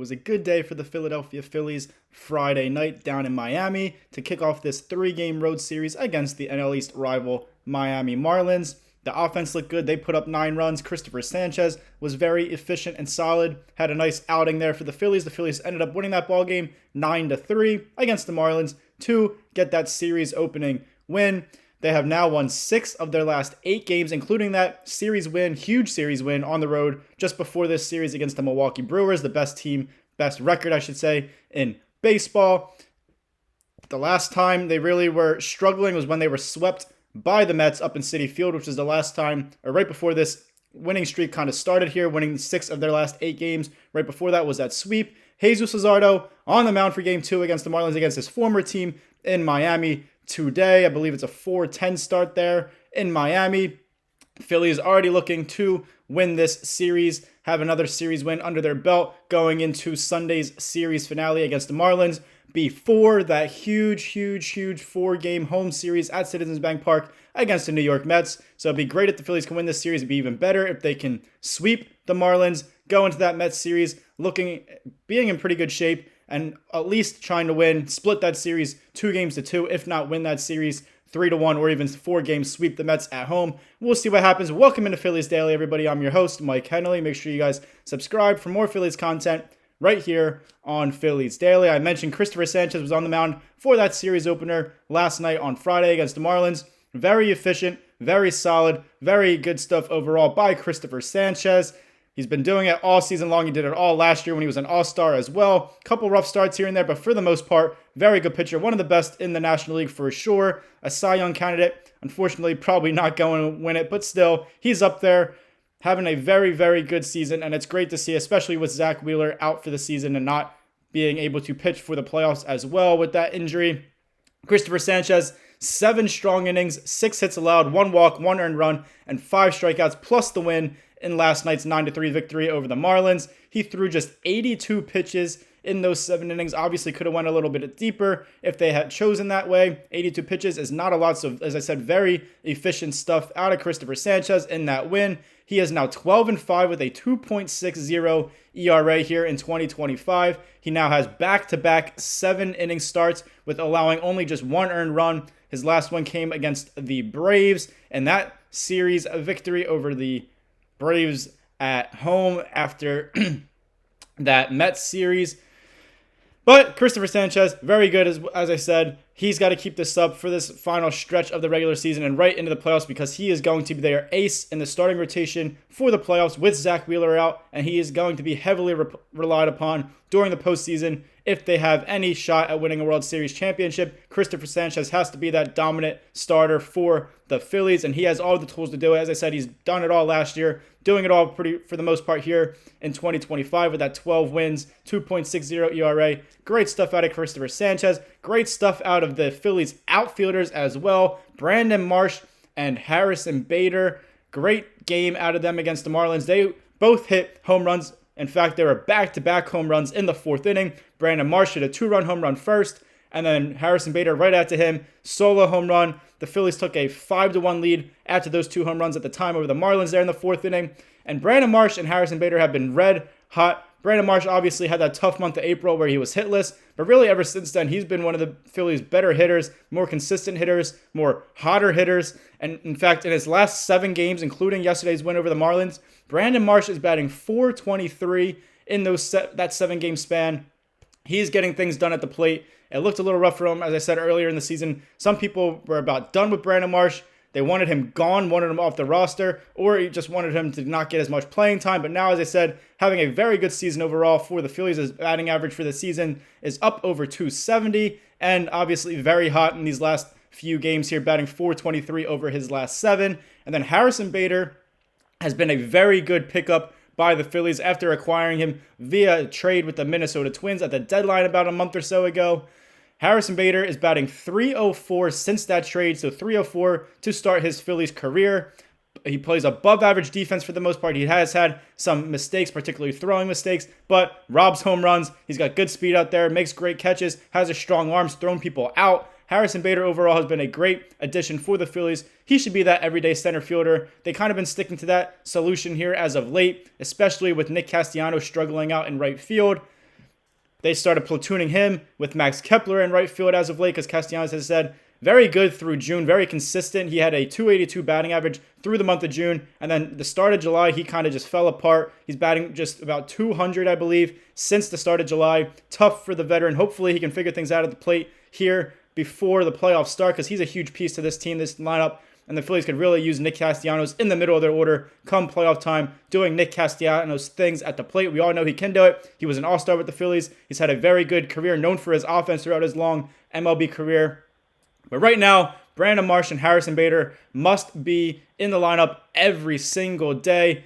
It was a good day for the Philadelphia Phillies Friday night down in Miami to kick off this 3-game road series against the NL East rival Miami Marlins. The offense looked good. They put up 9 runs. Christopher Sanchez was very efficient and solid. Had a nice outing there for the Phillies. The Phillies ended up winning that ball game 9-3 against the Marlins to get that series opening win. They have now won 6 of their last 8 games, including that series win, huge series win on the road just before this series against the Milwaukee Brewers, the best record, I should say, in baseball. The last time they really were struggling was when they were swept by the Mets up in Citi Field, which was the last time, or right before this winning streak kind of started here, winning 6 of their last 8 games. Right before that was that sweep. Jesus Luzardo on the mound for Game 2 against the Marlins against his former team in Miami today. I believe it's a 4-10 start there in Miami. Philly is already looking to win this series, have another series win under their belt going into Sunday's series finale against the Marlins before that huge 4-game home series at Citizens Bank Park against the New York Mets. So it'd be great if the Phillies can win this series. It'd be even better if they can sweep the Marlins, go into that Mets series being in pretty good shape, and at least trying to win, split that series 2-2, if not win that series 3-1, or even 4 games, sweep the Mets at home. We'll see what happens. Welcome into Phillies Daily, everybody. I'm your host, Mike Henley. Make sure you guys subscribe for more Phillies content right here on Phillies Daily. I mentioned Christopher Sanchez was on the mound for that series opener last night on Friday against the Marlins. Very efficient, very solid, very good stuff overall by Christopher Sanchez. He's been doing it all season long. He did it all last year when he was an all-star as well. Couple rough starts here and there, but for the most part, very good pitcher. One of the best in the National League for sure. A Cy Young candidate. Unfortunately, probably not going to win it, but still, he's up there having a very good season, and it's great to see, especially with Zach Wheeler out for the season and not being able to pitch for the playoffs as well with that injury. Christopher Sanchez, 7 strong innings, 6 hits allowed, 1 walk, 1 earned run, and 5 strikeouts, plus the win in last night's 9-3 victory over the Marlins. He threw just 82 pitches in those 7 innings. Obviously could have went a little bit deeper if they had chosen that way. 82 pitches is not a lot, so as I said, very efficient stuff out of Christopher Sanchez in that win. He is now 12-5 with a 2.60 ERA here in 2025. He now has back-to-back 7-inning starts with allowing only just 1 earned run. His last one came against the Braves, and that series victory over the Braves at home after that Mets series. But Christopher Sanchez, very good, as I said. He's got to keep this up for this final stretch of the regular season and right into the playoffs, because he is going to be their ace in the starting rotation for the playoffs with Zach Wheeler out, and he is going to be heavily relied upon during the postseason. If they have any shot at winning a World Series championship, Christopher Sanchez has to be that dominant starter for the Phillies, and he has all the tools to do it. As I said, he's done it all last year, doing it all for the most part here in 2025 with that 12 wins, 2.60 ERA. Great stuff out of Christopher Sanchez. Great stuff out of the Phillies outfielders as well. Brandon Marsh and Harrison Bader. Great game out of them against the Marlins. They both hit home runs. In fact, they were back-to-back home runs in the 4th inning. Brandon Marsh hit a 2-run home run first, and then Harrison Bader right after him, solo home run. The Phillies took a 5-1 lead after those 2 home runs at the time over the Marlins there in the 4th inning. And Brandon Marsh and Harrison Bader have been red hot. Brandon Marsh obviously had that tough month of April where he was hitless, but really ever since then, he's been one of the Phillies' better hitters, more consistent hitters, more hotter hitters. And in fact, in his last 7 games, including yesterday's win over the Marlins, Brandon Marsh is batting .423 in that 7-game span. He's getting things done at the plate. It looked a little rough for him, as I said earlier in the season. Some people were about done with Brandon Marsh. They wanted him gone, wanted him off the roster, or just wanted him to not get as much playing time. But now, as I said, having a very good season overall for the Phillies. His batting average for the season is up over 270, and obviously very hot in these last few games here, batting .423 over his last 7. And then Harrison Bader has been a very good pickup by the Phillies after acquiring him via a trade with the Minnesota Twins at the deadline about a month or so ago. Harrison Bader is batting .304 since that trade, so .304 to start his Phillies career. He plays above average defense for the most part. He has had some mistakes, particularly throwing mistakes, but robs home runs. He's got good speed out there, makes great catches, has a strong arms, throwing people out. Harrison Bader overall has been a great addition for the Phillies. He should be that everyday center fielder. They kind of been sticking to that solution here as of late, especially with Nick Castellanos struggling out in right field. They started platooning him with Max Kepler in right field as of late because Castellanos has said very good through June, very consistent. He had a 282 batting average through the month of June, and then the start of July, he kind of just fell apart. He's batting just about 200, I believe, since the start of July. Tough for the veteran. Hopefully he can figure things out at the plate here before the playoffs start because he's a huge piece to this team, this lineup, and the Phillies could really use Nick Castellanos in the middle of their order come playoff time, doing Nick Castellanos things at the plate. We all know he can do it. He was an all-star with the Phillies. He's had a very good career, known for his offense throughout his long MLB career. But right now, Brandon Marsh and Harrison Bader must be in the lineup every single day.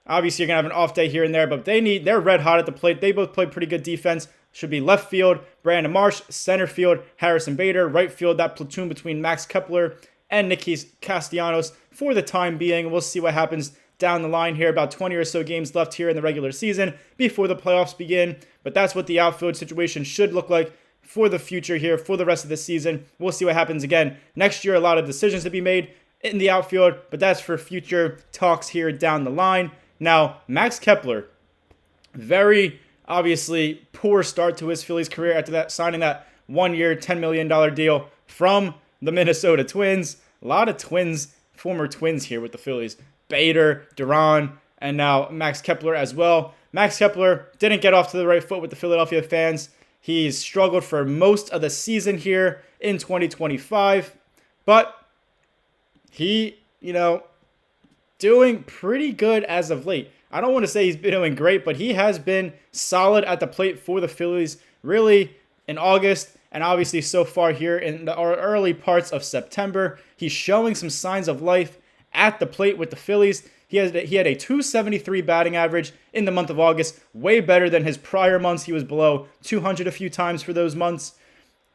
Obviously, you're going to have an off day here and there, but they're red hot at the plate. They both play pretty good defense. Should be left field, Brandon Marsh, center field, Harrison Bader, right field, that platoon between Max Kepler and Nick Castellanos for the time being. We'll see what happens down the line here. About 20 or so games left here in the regular season before the playoffs begin. But that's what the outfield situation should look like for the future here, for the rest of the season. We'll see what happens again next year. A lot of decisions to be made in the outfield, but that's for future talks here down the line. Now, Max Kepler, very obviously poor start to his Phillies career after that signing that 1-year, $10 million deal from the Minnesota Twins. A lot of former Twins here with the Phillies. Bader, Duran, and now Max Kepler as well. Max Kepler didn't get off to the right foot with the Philadelphia fans. He's struggled for most of the season here in 2025, but he, doing pretty good as of late. I don't want to say he's been doing great, but he has been solid at the plate for the Phillies, really in August, and obviously so far here in the early parts of September. He's showing some signs of life at the plate with the Phillies. He had a 273 batting average in the month of August, way better than his prior months. He was below 200 a few times for those months.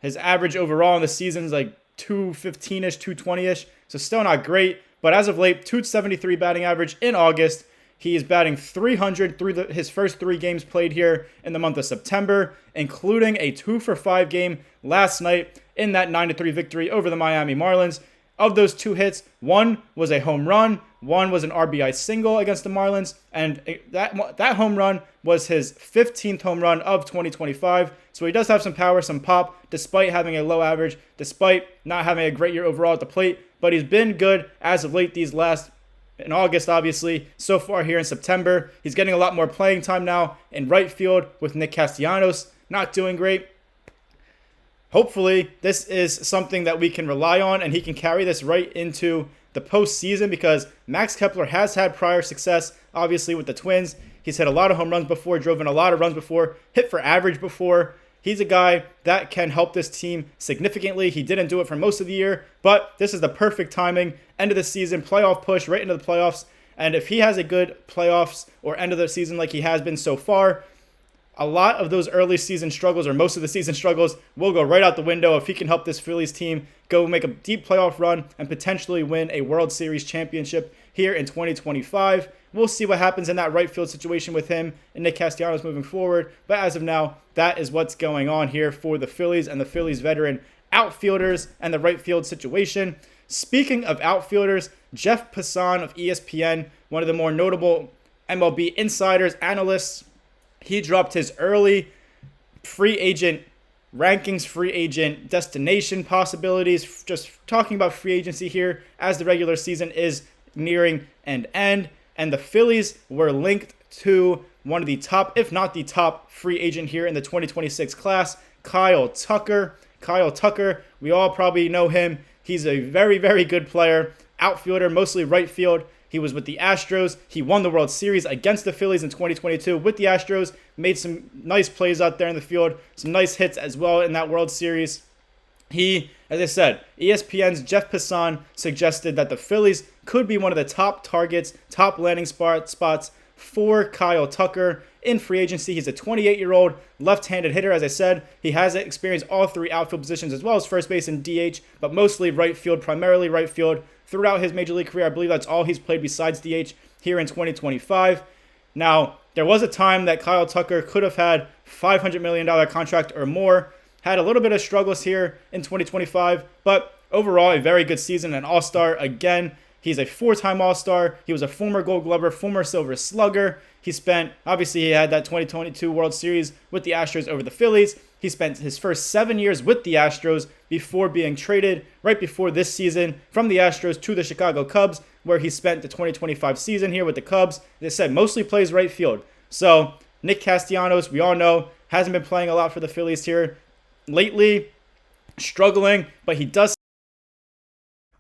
His average overall in the season is like 215-ish, 220-ish, so still not great. But as of late, 273 batting average in August. He is batting 300 through his first 3 games played here in the month of September, including a 2-for-5 game last night in that 9-3 victory over the Miami Marlins. Of those 2 hits, one was a home run, one was an RBI single against the Marlins, and that home run was his 15th home run of 2025. So he does have some power, some pop, despite having a low average, despite not having a great year overall at the plate. But he's been good as of late in August, obviously. So far here in September, he's getting a lot more playing time now in right field with Nick Castellanos. Not doing great. Hopefully, this is something that we can rely on, and he can carry this right into the postseason because Max Kepler has had prior success, obviously, with the Twins. He's hit a lot of home runs before, drove in a lot of runs before, hit for average before. He's a guy that can help this team significantly. He didn't do it for most of the year, but this is the perfect timing. End of the season, playoff push right into the playoffs. And if he has a good playoffs or end of the season like he has been so far, a lot of those early season struggles or most of the season struggles will go right out the window if he can help this Phillies team go make a deep playoff run and potentially win a World Series championship here in 2025. We'll see what happens in that right field situation with him and Nick Castellanos moving forward. But as of now, that is what's going on here for the Phillies and the Phillies veteran outfielders and the right field situation. Speaking of outfielders, Jeff Passan of ESPN, one of the more notable MLB insiders, analysts, he dropped his early free agent rankings, free agent destination possibilities, just talking about free agency here as the regular season is nearing an end. And the Phillies were linked to one of the top, if not the top, free agent here in the 2026 class, Kyle Tucker. Kyle Tucker, we all probably know him. He's a very, very good player, outfielder, mostly right field. He was with the Astros. He won the World Series against the Phillies in 2022 with the Astros. Made some nice plays out there in the field. Some nice hits as well in that World Series. He, as I said, ESPN's Jeff Passan suggested that the Phillies could be one of the top targets, top landing spots for Kyle Tucker in free agency. He's a 28-year-old left-handed hitter. As I said, he has experienced all 3 outfield positions as well as first base and DH, but mostly right field, primarily right field throughout his major league career. I believe that's all he's played besides DH here in 2025. Now, there was a time that Kyle Tucker could have had $500 million contract or more. Had a little bit of struggles here in 2025, but overall a very good season, an all-star again. He's a 4-time all-star. He was a former Gold Glover, former Silver Slugger. Obviously, he had that 2022 World Series with the Astros over the Phillies. He spent his first 7 years with the Astros before being traded right before this season from the Astros to the Chicago Cubs, where he spent the 2025 season here with the Cubs. They said mostly plays right field. So Nick Castellanos, we all know, hasn't been playing a lot for the Phillies here lately, struggling, but he does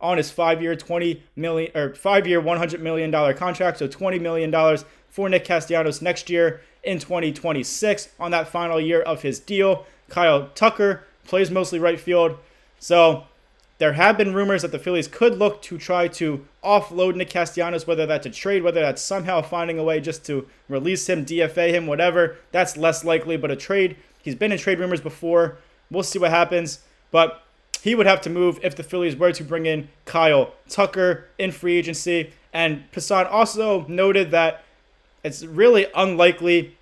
on his 5-year $100 million contract, so $20 million for Nick Castellanos next year in 2026 on that final year of his deal. Kyle Tucker plays mostly right field, so there have been rumors that the Phillies could look to try to offload Nick Castellanos, whether that's a trade, whether that's somehow finding a way just to release him, DFA him, whatever. That's less likely, but a trade, he's been in trade rumors before. We'll see what happens, but he would have to move if the Phillies were to bring in Kyle Tucker in free agency. And Passan also noted that it's really unlikely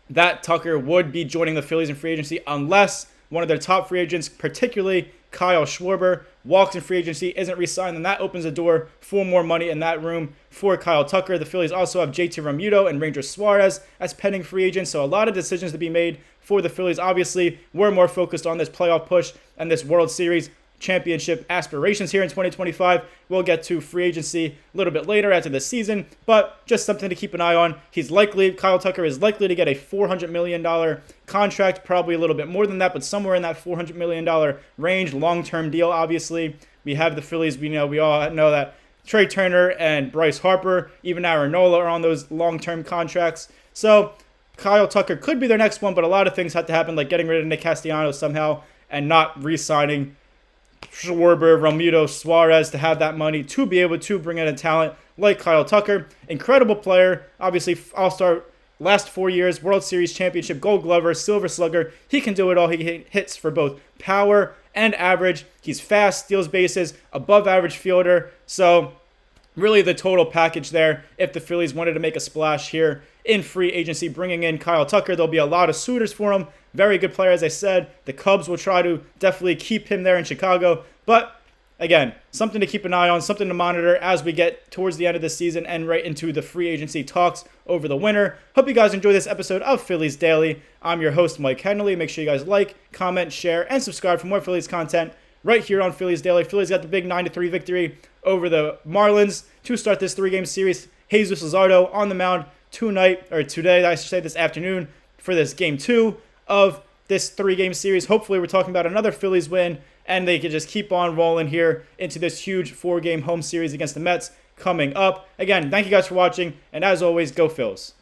that Tucker would be joining the Phillies in free agency unless one of their top free agents, particularly Kyle Schwarber, walks in free agency, isn't re-signed, and that opens the door for more money in that room for Kyle Tucker. The Phillies also have JT Realmuto and Ranger Suarez as pending free agents, so a lot of decisions to be made for the Phillies. Obviously, we're more focused on this playoff push and this World Series championship aspirations here in 2025. We'll get to free agency a little bit later after the season, but just something to keep an eye on. Kyle Tucker is likely to get a $400 million contract, probably a little bit more than that, but somewhere in that $400 million range, long-term deal, obviously. We have the Phillies, we all know that Trey Turner and Bryce Harper, even Aaron Nola are on those long-term contracts. So Kyle Tucker could be their next one, but a lot of things have to happen, like getting rid of Nick Castellanos somehow and not re-signing Schwarber, Realmuto, Suarez to have that money to be able to bring in a talent like Kyle Tucker. Incredible player, obviously all-star last 4 years, World Series championship, Gold Glover, Silver Slugger. He can do it all. He hits for both power and average. He's fast, steals bases, above average fielder. So really the total package there if the Phillies wanted to make a splash here in free agency, bringing in Kyle Tucker. There'll be a lot of suitors for him. Very good player, as I said. The Cubs will try to definitely keep him there in Chicago. But again, something to keep an eye on, something to monitor as we get towards the end of the season and right into the free agency talks over the winter. Hope you guys enjoy this episode of Phillies Daily. I'm your host, Mike Henley. Make sure you guys like, comment, share, and subscribe for more Phillies content right here on Phillies Daily. Phillies got the big 9-3 victory over the Marlins to start this 3-game series. Jesus Luzardo on the mound this afternoon for this Game 2 of this 3-game series. Hopefully we're talking about another Phillies win and they can just keep on rolling here into this huge 4-game home series against the Mets coming up. Again, thank you guys for watching, and as always, go Phils.